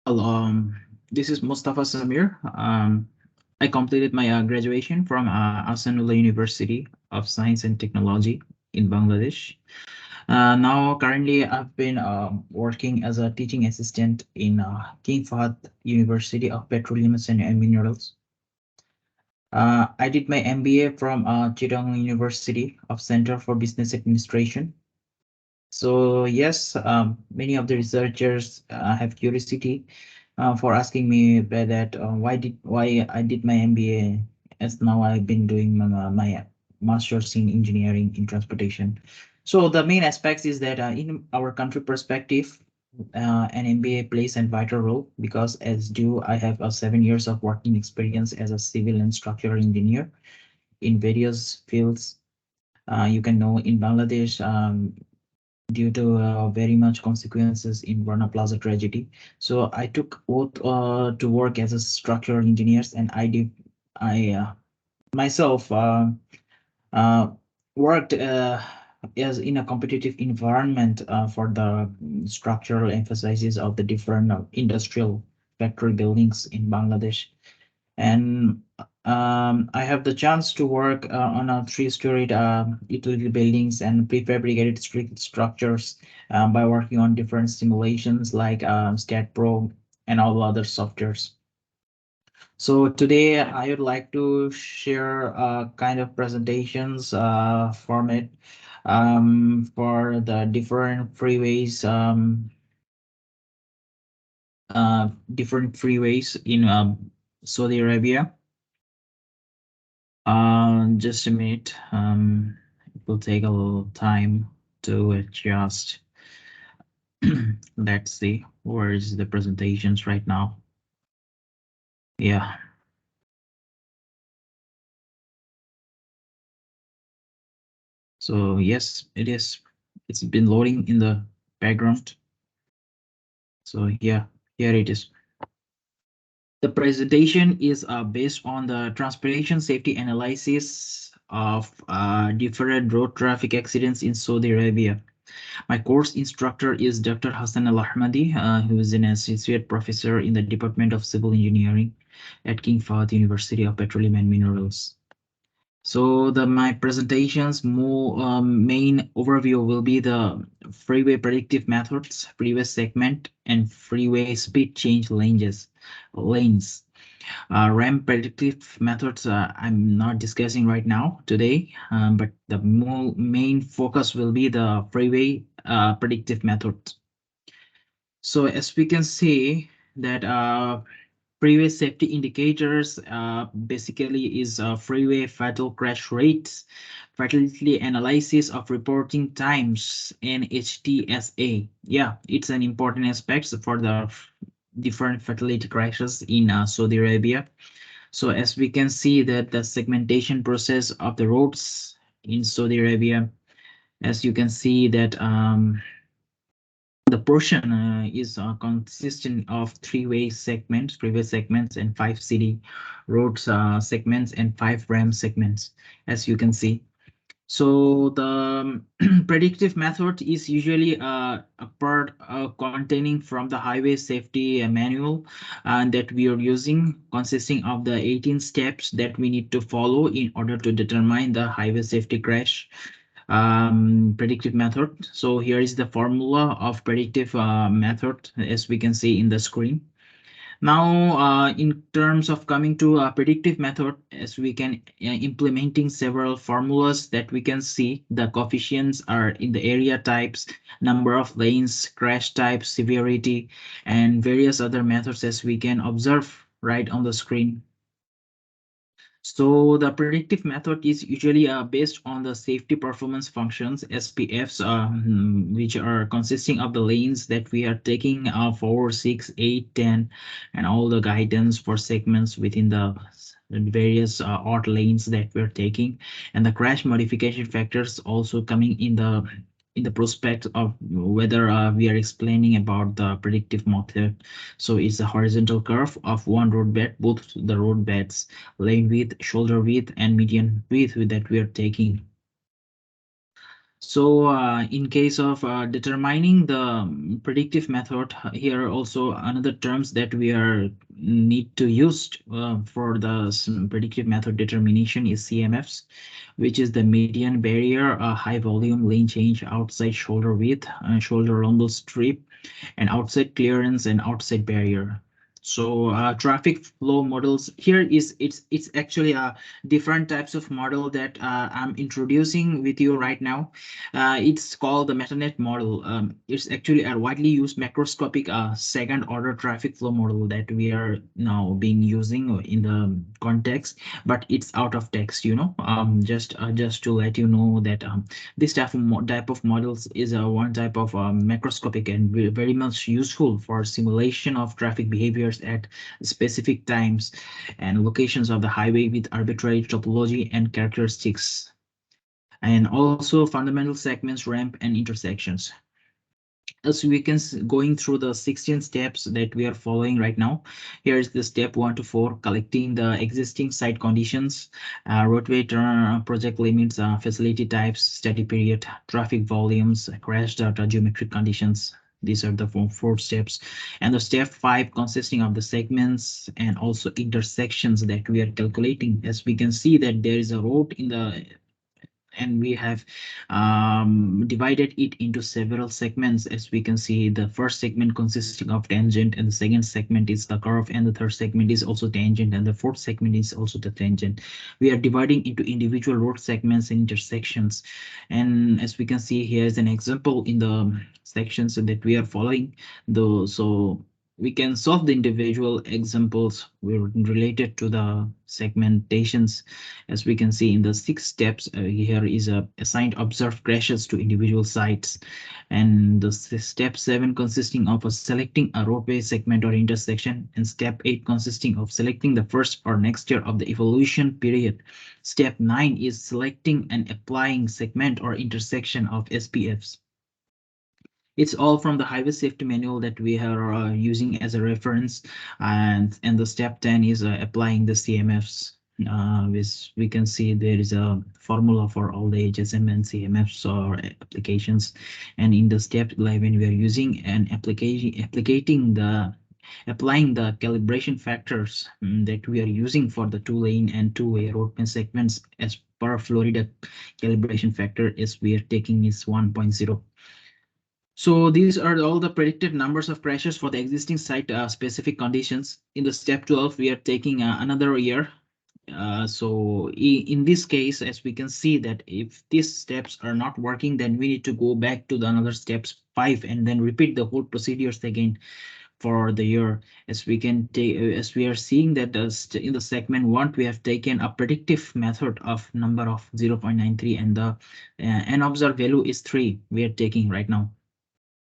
Well, this is Mustafa Samir. I completed my graduation from Ahsanullah University of Science and Technology in Bangladesh. Now, currently, I've been working as a teaching assistant in King Fahd University of Petroleum and Minerals. I did my MBA from Chittagong University of Center for Business Administration. So yes, many of the researchers have curiosity for asking me about that why I did my MBA, as now I've been doing my master's in engineering in transportation. So the main aspects is that in our country perspective, an MBA plays a vital role because as do I have 7 years of working experience as a civil and structural engineer in various fields. You can know in Bangladesh, due to very much consequences in Rana Plaza tragedy. So I took oath to work as a structural engineers, and I myself uh, worked as in a competitive environment for the structural emphases of the different industrial factory buildings in Bangladesh. And I have the chance to work on a three-storied utility buildings and prefabricated structures by working on different simulations like SCAD and all other softwares. So today I would like to share a kind of presentations format for the different freeways in Saudi Arabia. Just a minute. It will take a little time to adjust. Let's see, where is the presentations right now? Yeah. So yes, it is. It's been loading in the background. So yeah, here it is. The presentation is based on the transportation safety analysis of different road traffic accidents in Saudi Arabia. My course instructor is Dr. Hassan Al-Ahmadi, who is an associate professor in the Department of Civil Engineering at King Fahd University of Petroleum and Minerals. So my presentation's main overview will be the freeway predictive methods, freeway segment, and freeway speed change lanes. RAM predictive methods I'm not discussing right now today, but the main focus will be the freeway predictive method. So as we can see that freeway safety indicators basically is freeway fatal crash rates, fatality analysis of reporting times, and HTSA. Yeah, it's an important aspect for the different fatality crashes in Saudi Arabia. So as we can see that the segmentation process of the roads in Saudi Arabia, as you can see that the portion is consistent of freeway segments, and 5 city roads segments, and 5 RAM segments, as you can see. So the predictive method is usually a part containing from the highway safety manual that we are using, consisting of the 18 steps that we need to follow in order to determine the highway safety crash predictive method. So here is the formula of predictive method, as we can see in the screen. Now, in terms of coming to a predictive method, as we can implementing several formulas that we can see, the coefficients are in the area types, number of lanes, crash type, severity, and various other methods as we can observe right on the screen. So the predictive method is usually based on the safety performance functions, SPFs, which are consisting of the lanes that we are taking 4, 6, 8, 10, and all the guidance for segments within the various odd lanes that we're taking, and the crash modification factors also coming in the prospect of whether we are explaining about the predictive method. So it's a horizontal curve of one road bed, both the road beds, lane width, shoulder width, and median width that we are taking. So in case of determining the predictive method, here also another terms that we are need to use for the predictive method determination is CMFs, which is the median barrier, high volume lane change, outside shoulder width, shoulder rumble strip, and outside clearance and outside barrier. So traffic flow models here is it's actually a different types of model that I'm introducing with you right now. It's called the MetaNet model. It's actually a widely used macroscopic second order traffic flow model that we are now being using in the context, but it's out of text, you know. Just to let you know that this type of models is one type of macroscopic and very much useful for simulation of traffic behaviors at specific times and locations of the highway with arbitrary topology and characteristics, and also fundamental segments, ramp, and intersections. As we can going through the 16 steps that we are following right now. Here is the step 1 to 4, collecting the existing site conditions, roadway turn, project limits, facility types, study period, traffic volumes, crash data, geometric conditions. These are the four steps. And the step 5 consisting of the segments and also intersections that we are calculating. As we can see that there is a road in the, and we have divided it into several segments. As we can see, the first segment consisting of tangent, and the second segment is the curve, and the third segment is also tangent, and the fourth segment is also the tangent. We are dividing into individual road segments and intersections. And as we can see, here is an example in the sections that we are following, though. So we can solve the individual examples related to the segmentations. As we can see in the 6 steps, here is assigned observed crashes to individual sites, and the step 7 consisting of selecting a roadway segment or intersection, and step 8 consisting of selecting the first or next year of the evolution period. Step 9 is selecting and applying segment or intersection of SPFs. It's all from the highway safety manual that we are using as a reference, and the step 10 is applying the CMFs. Which we can see there is a formula for all the HSM and CMFs or applications, and in the step 11 we are using an applying the calibration factors that we are using for the 2-lane and 2-way roadway segments. As per Florida calibration factor is we are taking is 1.0. So these are all the predicted numbers of crashes for the existing site specific conditions. In the step 12, we are taking another year. So in this case, as we can see that if these steps are not working, then we need to go back to the another steps 5 and then repeat the whole procedures again for the year. As we can take, as we are seeing that in the segment 1, we have taken a predictive method of number of 0.93, and the unobserved value is 3 we are taking right now.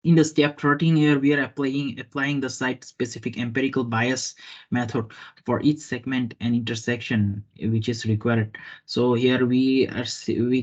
In the step 13 here, we are applying the site-specific empirical bias method for each segment and intersection which is required. So here we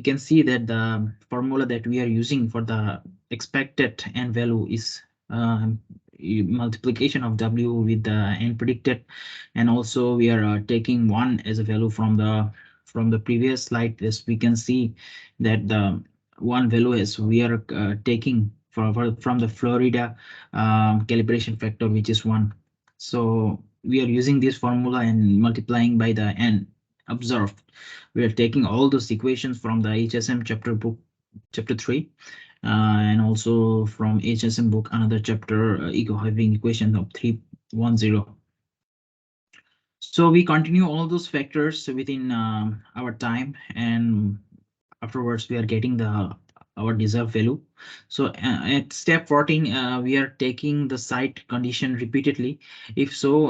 can see that the formula that we are using for the expected n value is multiplication of W with the n predicted, and also we are taking 1 as a value from the previous slide. As we can see that the 1 value is we are taking from the Florida calibration factor, which is 1. So we are using this formula and multiplying by the n observed. We are taking all those equations from the HSM chapter book, chapter 3, and also from HSM book, another chapter, eco-having equation of 310. So we continue all those factors within our time, and afterwards we are getting our deserved value. So at step 14, we are taking the site condition repeatedly. If so,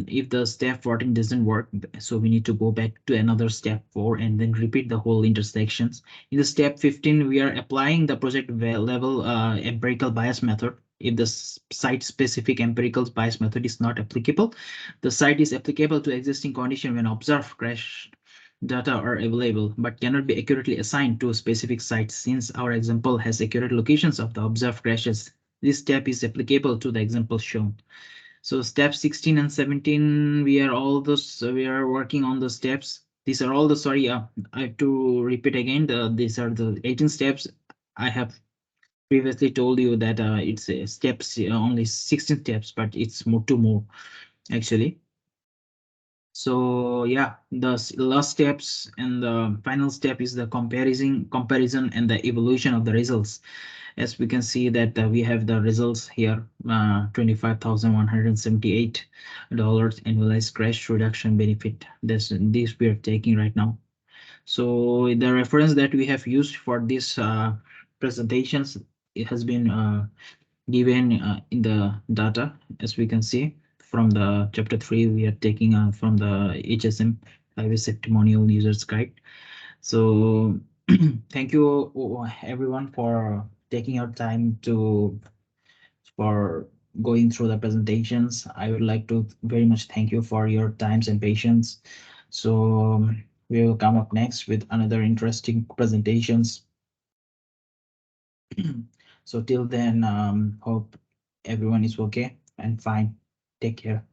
if the step 14 doesn't work, so we need to go back to another step 4 and then repeat the whole intersections. In the step 15, we are applying the project level empirical bias method. If the site-specific empirical bias method is not applicable, the site is applicable to existing condition when observed crash data are available, but cannot be accurately assigned to a specific site. Since our example has accurate locations of the observed crashes, this step is applicable to the example shown. So step 16 and 17, we are working on the steps. These are all the, sorry, I have to repeat again. These are the 18 steps. I have previously told you that it's steps only 16 steps, but it's more to more actually. So yeah, the last steps and the final step is the comparison and the evaluation of the results. As we can see that we have the results here, $25,178 annualized crash reduction benefit. This we are taking right now. So the reference that we have used for this presentations, it has been given in the data. As we can see from the chapter 3, we are taking from the HSM testimonial users guide. So thank you everyone for taking your time for going through the presentations. I would like to very much thank you for your times and patience. So we will come up next with another interesting presentations. So till then, hope everyone is okay and fine. Take care.